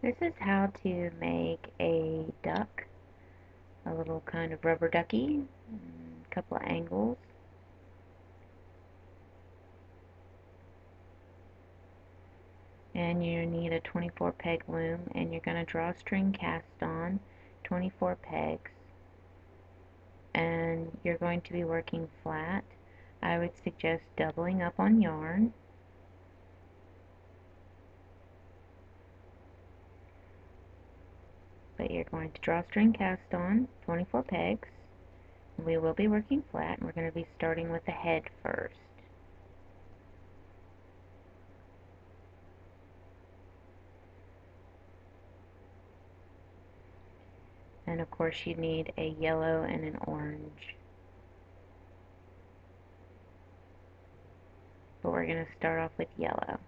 This is how to make a duck, a little kind of rubber ducky, a couple of angles. And you need a 24 peg loom, and you're going to draw string cast on 24 pegs, and you're going to be working flat. I would suggest doubling up on yarn. But you're going to draw string cast on 24 pegs. We will be working flat, and we're going to be starting with the head first. And of course you need a yellow and an orange. But we're going to start off with yellow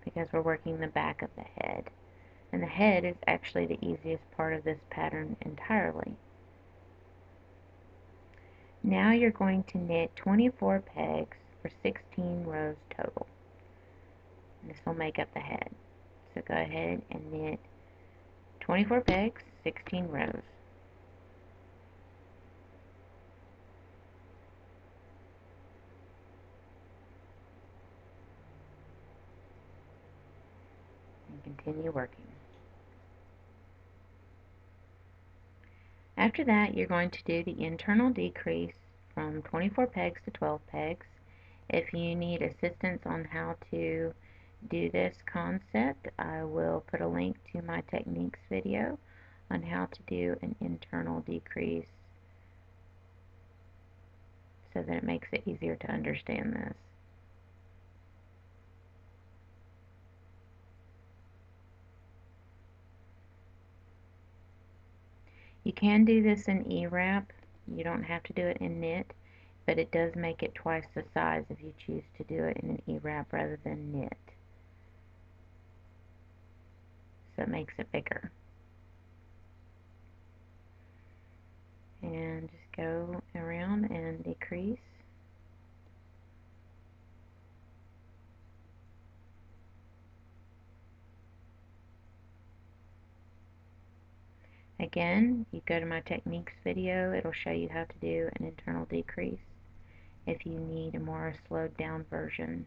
because we're working the back of the head. And the head is actually the easiest part of this pattern entirely. Now you're going to knit 24 pegs for 16 rows total. And this will make up the head. So go ahead and knit 24 pegs, 16 rows. And continue working. After that, you're going to do the internal decrease from 24 pegs to 12 pegs. If you need assistance on how to do this concept, I will put a link to my techniques video on how to do an internal decrease so that it makes it easier to understand this. You can do this in E-wrap. You don't have to do it in knit, but it does make it twice the size if you choose to do it in an E-wrap rather than knit. So it makes it bigger. And just go around and decrease. Again, you go to my techniques video, it'll show you how to do an internal decrease if you need a more slowed down version.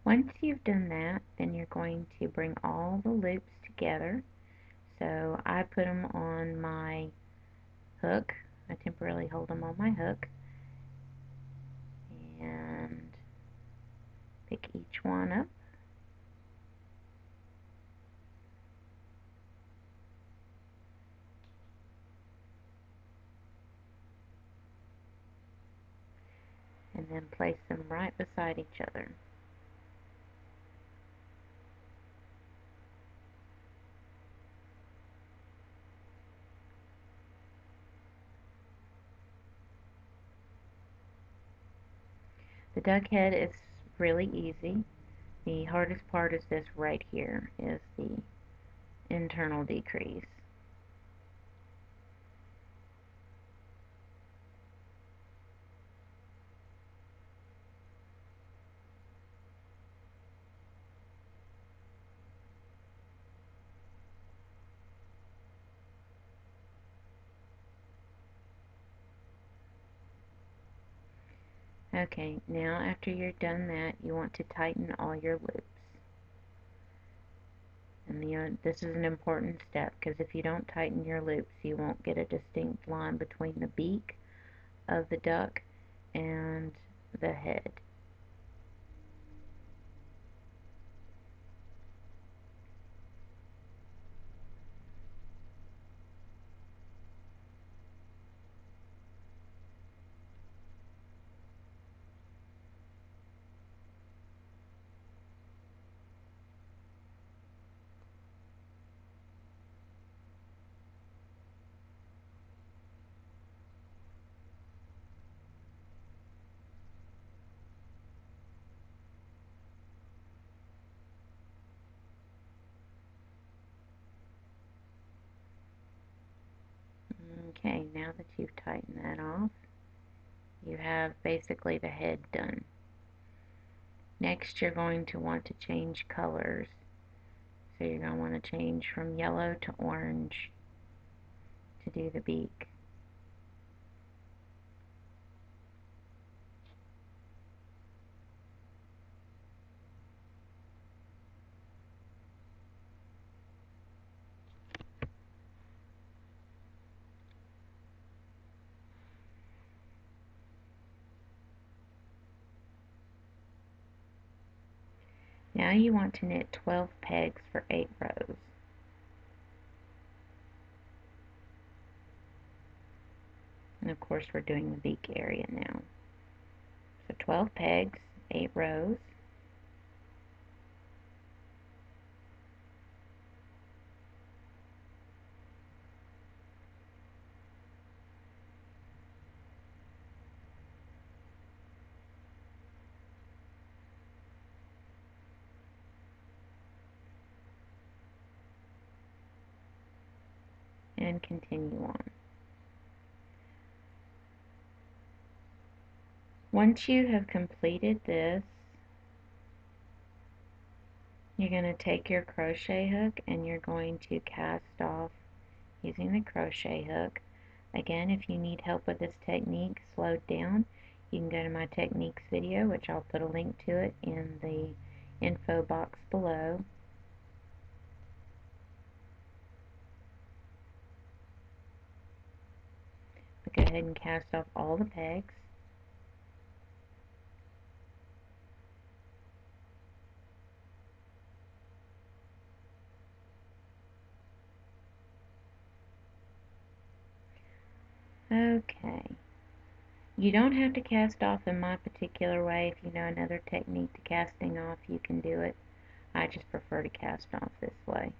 Once you've done that, then you're going to bring all the loops together. So I put them on my hook. I temporarily hold them on my hook and pick each one up. And then place them right beside each other. The duck head is really easy. The hardest part is this right here, is the internal decrease. Okay, now after you're done that, you want to tighten all your loops. And this is an important step because if you don't tighten your loops, you won't get a distinct line between the beak of the duck and the head. Okay, now that you've tightened that off, you have basically the head done. Next, you're going to want to change colors. So you're going to want to change from yellow to orange to do the beak. Now you want to knit 12 pegs for 8 rows. And of course we're doing the beak area now. So 12 pegs, 8 rows. And continue on. Once you have completed this, you're going to take your crochet hook and you're going to cast off using the crochet hook. Again, if you need help with this technique slowed down, you can go to my techniques video, which I'll put a link to it in the info box below. But go ahead and cast off all the pegs. Okay. You don't have to cast off in my particular way. If you know another technique to casting off, you can do it. I just prefer to cast off this way.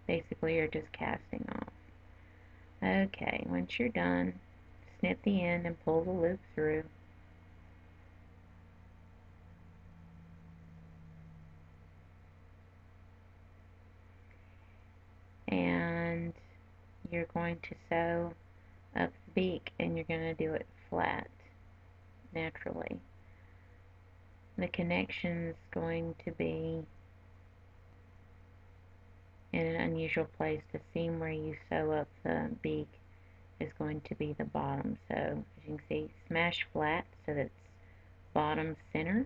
Basically, you're just casting off. Okay, once you're done, snip the end and pull the loop through. And you're going to sew up the beak, and you're going to do it flat, naturally. The connection's going to be in an unusual place. The seam where you sew up the beak is going to be the bottom. So as you can see, smash flat so that it's bottom center.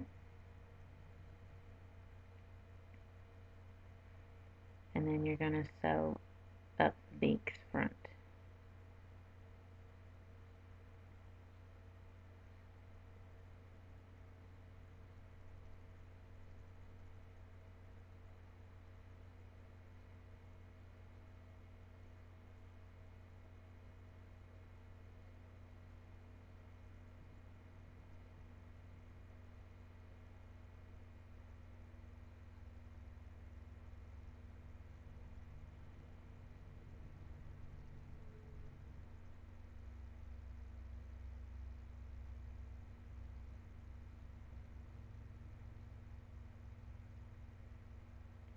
And then you're going to sew up the beak's front.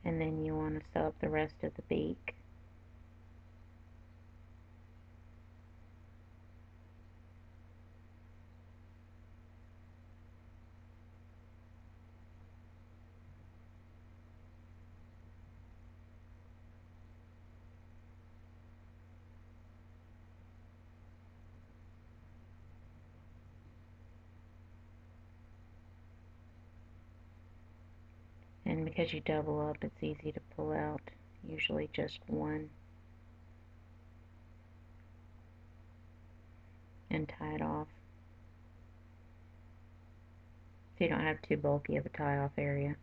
And then you want to sew up the rest of the beak. And because you double up, it's easy to pull out, usually just one, and tie it off. So you don't have too bulky of a tie-off area.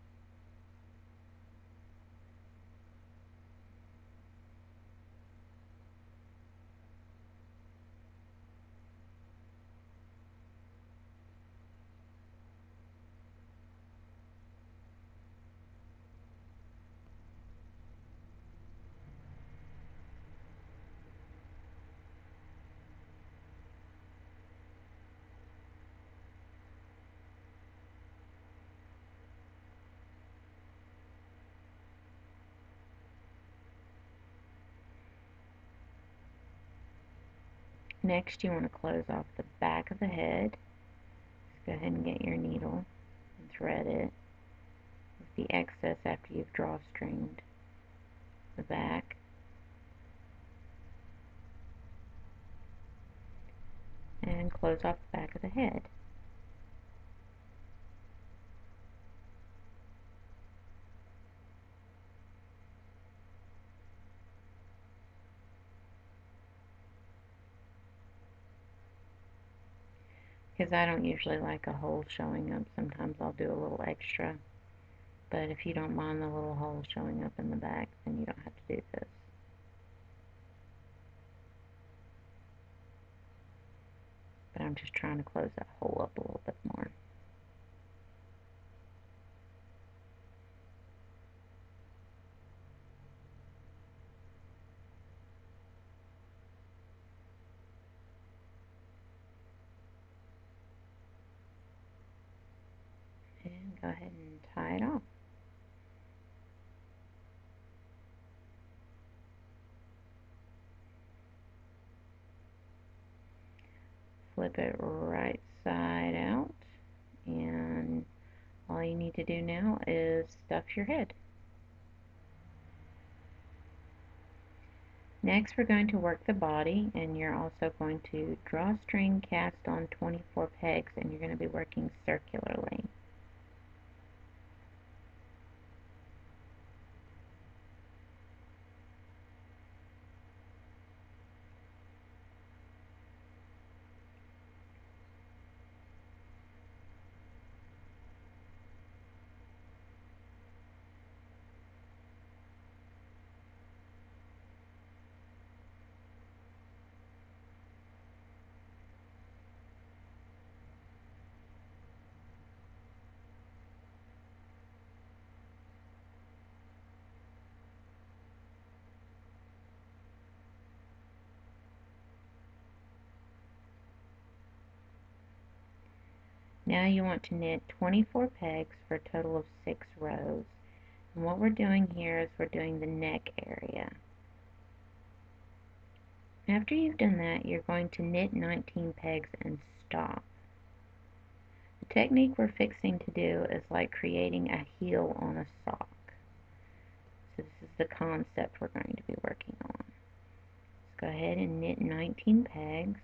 Next, you want to close off the back of the head. Just go ahead and get your needle and thread it with the excess after you've drawstringed the back. And close off the back of the head. Because I don't usually like a hole showing up, sometimes I'll do a little extra. But if you don't mind the little hole showing up in the back, then you don't have to do this. But I'm just trying to close that hole up a little bit more. And go ahead and tie it off. Flip it right side out, and all you need to do now is stuff your head. Next, we're going to work the body, and you're also going to drawstring cast on 24 pegs, and you're going to be working circularly. Now you want to knit 24 pegs for a total of 6 rows. And what we're doing here is we're doing the neck area. After you've done that, you're going to knit 19 pegs and stop. The technique we're fixing to do is like creating a heel on a sock. So this is the concept we're going to be working on. Let's go ahead and knit 19 pegs.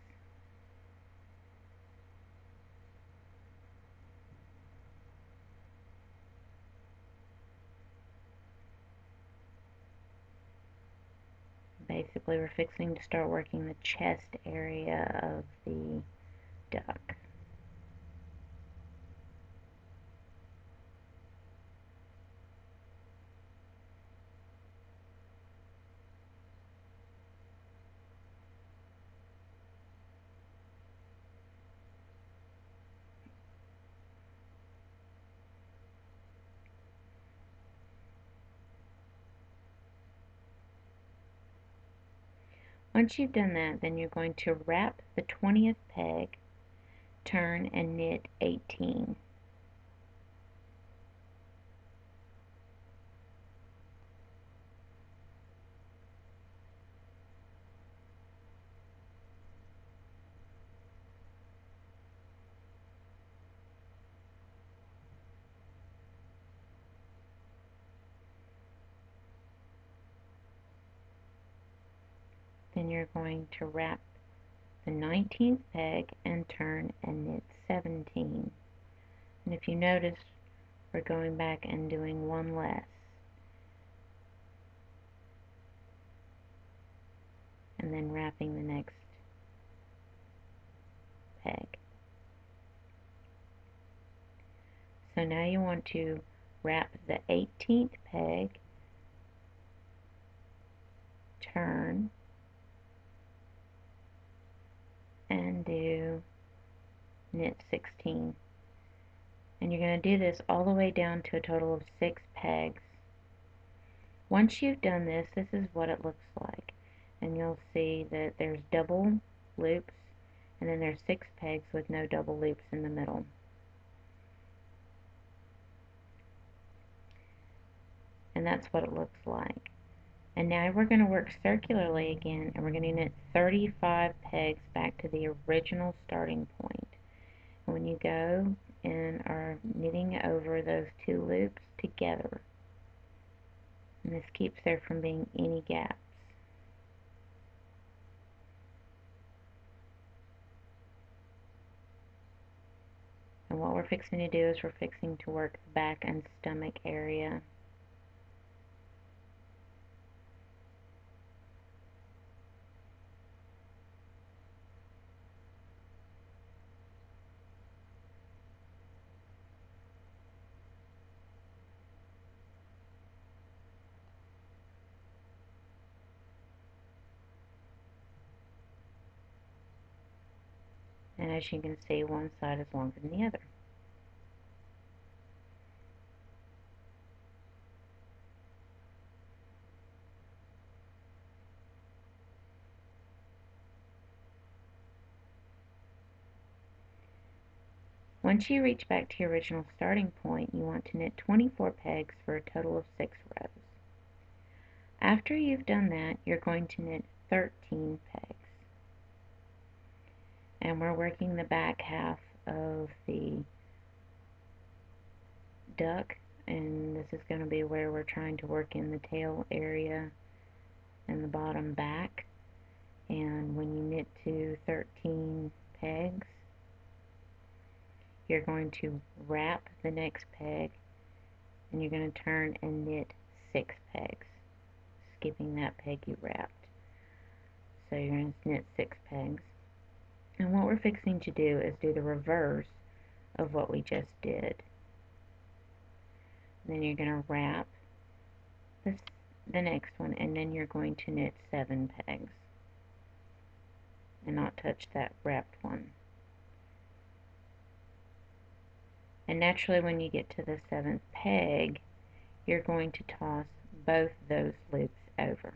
Basically, we're fixing to start working the chest area of the duck. Once you've done that, then you're going to wrap the 20th peg, turn, and knit 18. Then you're going to wrap the 19th peg and turn and knit 17. And if you notice, we're going back and doing one less. And then wrapping the next peg. So now you want to wrap the 18th peg, turn, and do knit 16. And you're going to do this all the way down to a total of 6 pegs. Once you've done this, this is what it looks like. And you'll see that there's double loops, and then there's 6 pegs with no double loops in the middle. And that's what it looks like. And now we're going to work circularly again, and we're going to knit 35 pegs back to the original starting point. And when you go and are knitting over those two loops together, and this keeps there from being any gaps. And what we're fixing to do is we're fixing to work the back and stomach area. And as you can see, one side is longer than the other. Once you reach back to your original starting point, you want to knit 24 pegs for a total of 6 rows. After you've done that, you're going to knit 13 pegs. And we're working the back half of the duck, and this is going to be where we're trying to work in the tail area and the bottom back. And when you knit to 13 pegs, you're going to wrap the next peg, and you're going to turn and knit 6 pegs, skipping that peg you wrapped. So you're going to knit 6 pegs. And what we're fixing to do is do the reverse of what we just did. Then you're going to wrap the next one, and then you're going to knit 7 pegs and not touch that wrapped one. And naturally, when you get to the 7th peg, you're going to toss both those loops over.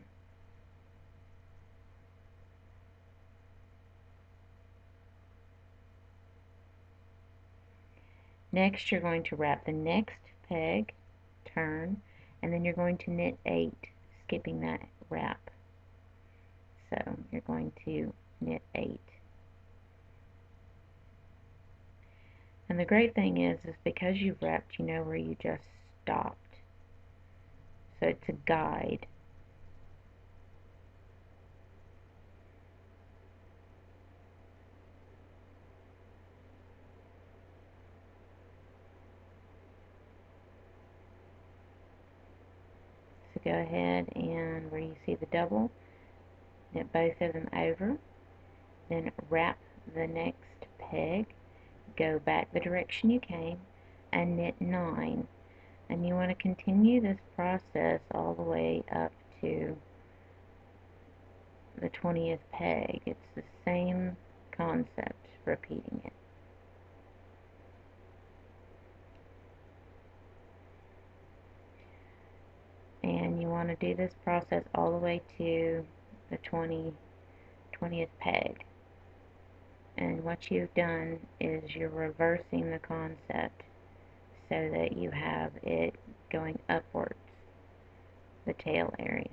Next, you're going to wrap the next peg, turn, and then you're going to knit 8, skipping that wrap. So you're going to knit 8. And the great thing is because you've wrapped, you know where you just stopped. So it's a guide. So go ahead and where you see the double, knit both of them over, then wrap the next peg, go back the direction you came, and knit 9. And you want to continue this process all the way up to the 20th peg. It's the same concept, repeating it. And you want to do this process all the way to the 20th peg. And what you've done is you're reversing the concept so that you have it going upwards, the tail area.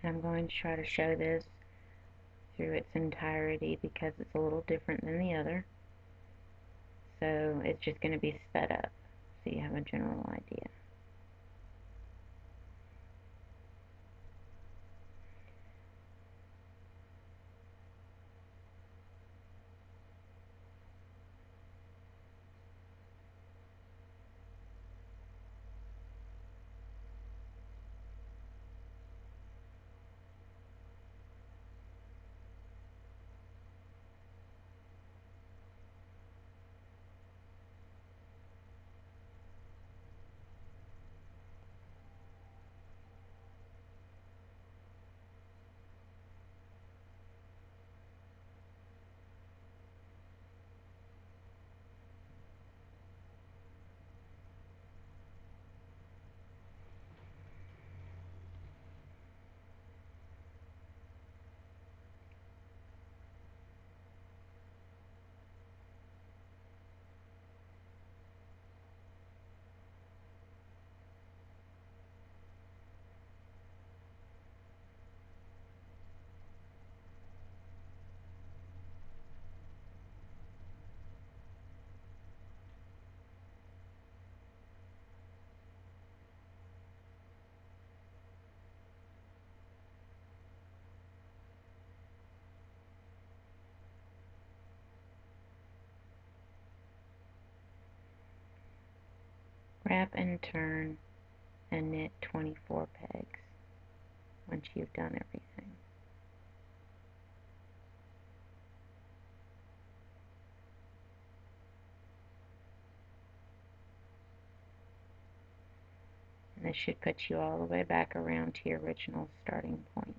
I'm going to try to show this through its entirety because it's a little different than the other. So it's just going to be sped up so you have a general idea. Wrap and turn and knit 24 pegs once you've done everything. And this should put you all the way back around to your original starting point.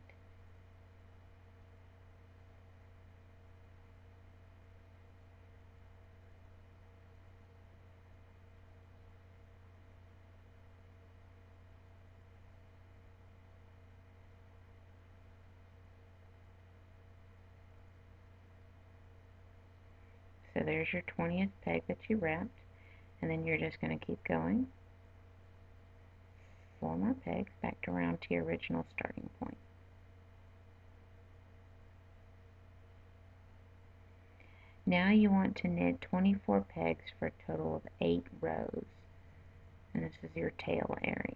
So there's your 20th peg that you wrapped, and then you're just going to keep going 4 more pegs back around to your original starting point. Now you want to knit 24 pegs for a total of 8 rows, and this is your tail area.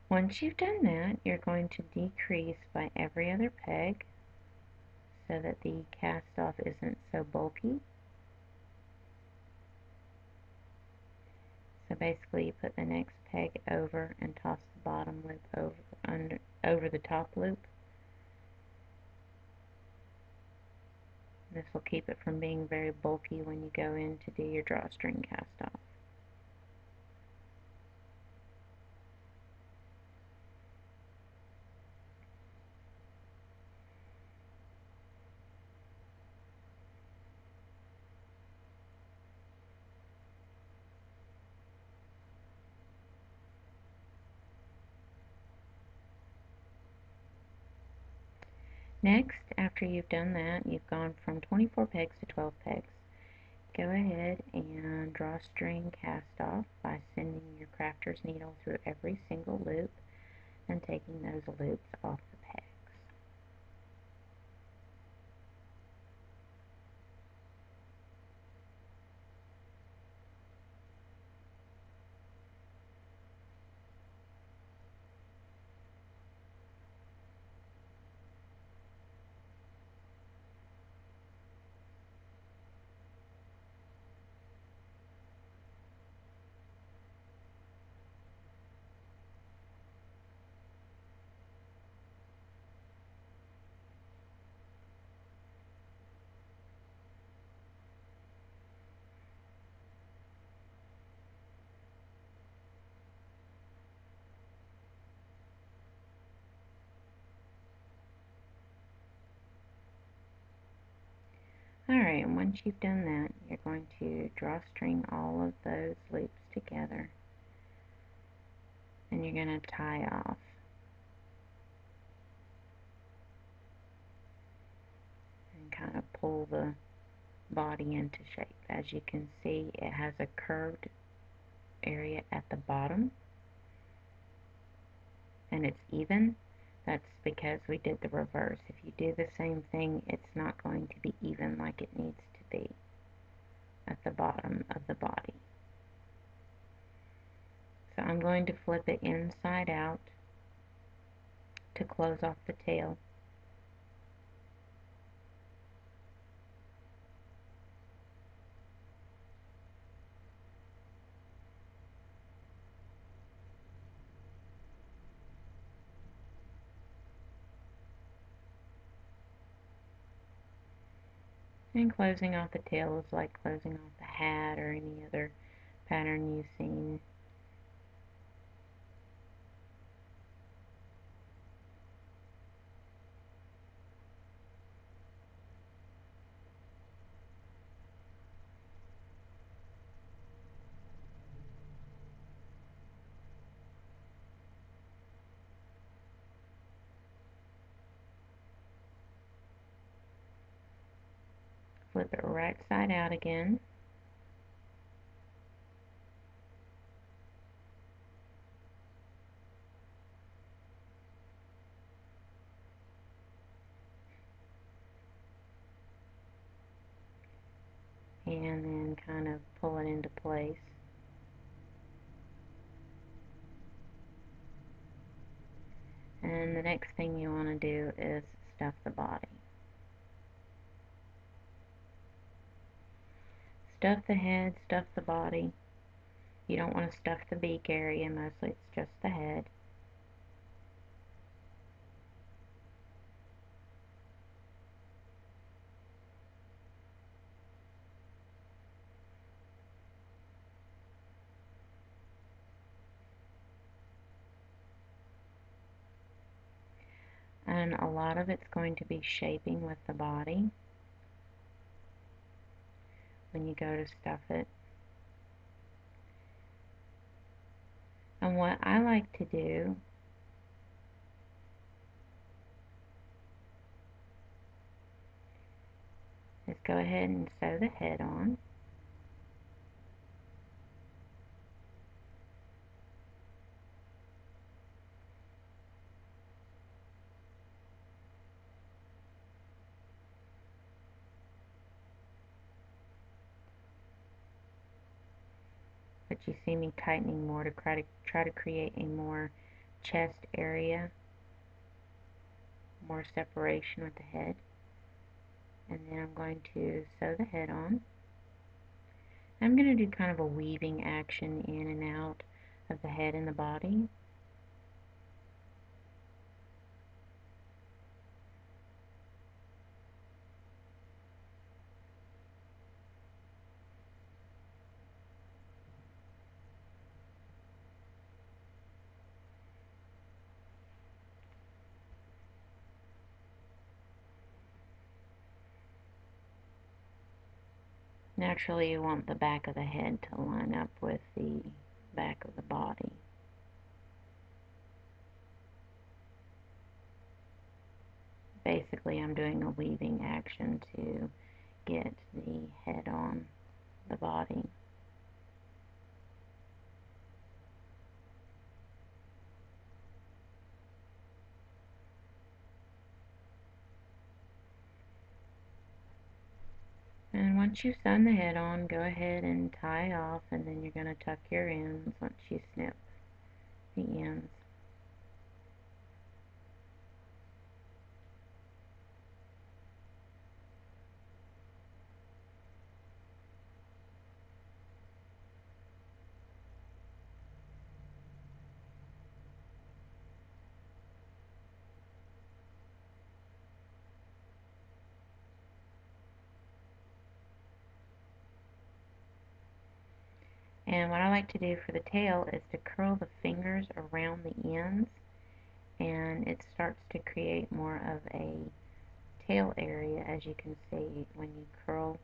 Once you've done that, you're going to decrease by every other peg so that the cast off isn't so bulky. So basically you put the next peg over and toss the bottom loop over the top loop. This will keep it from being very bulky when you go in to do your drawstring cast off. Next, after you've done that, you've gone from 24 pegs to 12 pegs. Go ahead and drawstring cast off by sending your crafter's needle through every single loop and taking those loops off the pegs. Alright, and once you've done that, you're going to drawstring all of those loops together and you're going to tie off. And kind of pull the body into shape. As you can see, it has a curved area at the bottom and it's even, that's because we did the reverse. If you do the same thing, it's not going to be even like it needs to be at the bottom of the body. So I'm going to flip it inside out to close off the tail. And closing off the tail is like closing off the hat or any other pattern you've seen. Flip it right side out again. And then kind of pull it into place. And the next thing you want to do is stuff the body. Stuff the head, stuff the body. You don't want to stuff the beak area, mostly it's just the head. And a lot of it's going to be shaping with the body when you go to stuff it. And what I like to do is go ahead and sew the head on. But you see me tightening more to try to create a more chest area, more separation with the head. And then I'm going to sew the head on. I'm going to do kind of a weaving action in and out of the head and the body. Naturally, you want the back of the head to line up with the back of the body. Basically, I'm doing a weaving action to get the head on the body. And once you've sewn the head on, go ahead and tie off, and then you're going to tuck your ends once you snip the ends. And what I like to do for the tail is to curl the fingers around the ends, and it starts to create more of a tail area, as you can see when you curl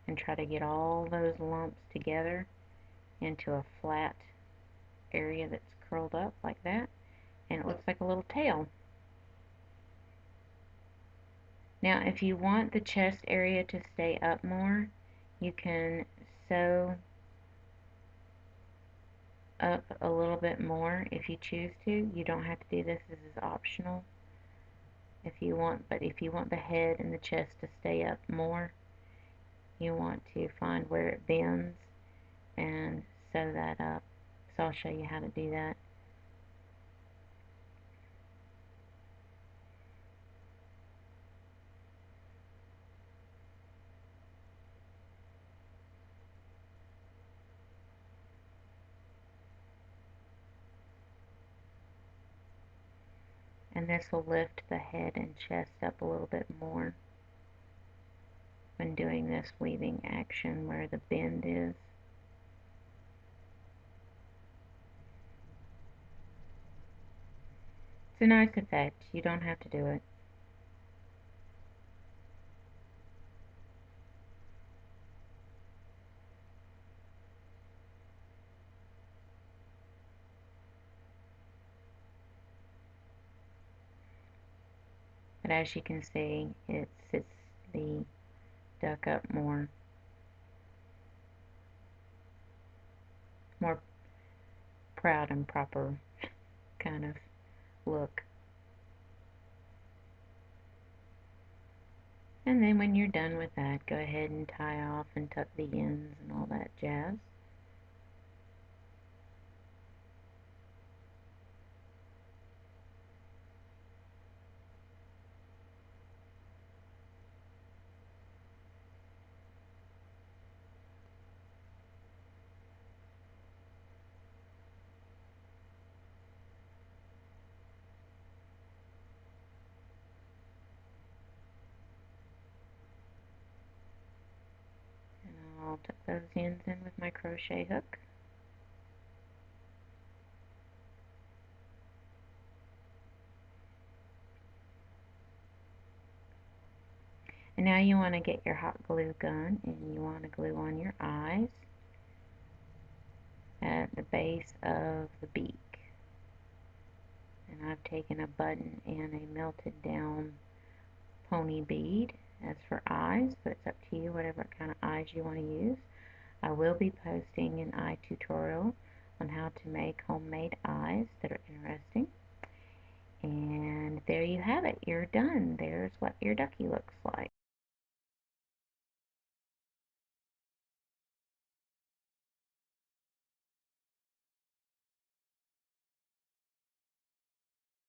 and try to get all those lumps together into a flat area that's curled up like that, and it looks like a little tail. Now if you want the chest area to stay up more, you can sew up a little bit more if you choose to. You don't have to do this. This is optional if you want, but if you want the head and the chest to stay up more, you want to find where it bends and sew that up. So I'll show you how to do that. And this will lift the head and chest up a little bit more when doing this weaving action where the bend is. It's a nice effect. You don't have to do it. But as you can see, it sits the duck up more proud and proper kind of look. And then when you're done with that, go ahead and tie off and tuck the ends and all that jazz. And I'll tuck those ends in with my crochet hook. And now you want to get your hot glue gun and you want to glue on your eyes at the base of the beak. And I've taken a button and a melted down pony bead as for eyes, but it's up to you whatever kind of eyes you want to use. I will be posting an eye tutorial on how to make homemade eyes that are interesting. And there you have it. You're done. There's what your ducky looks like.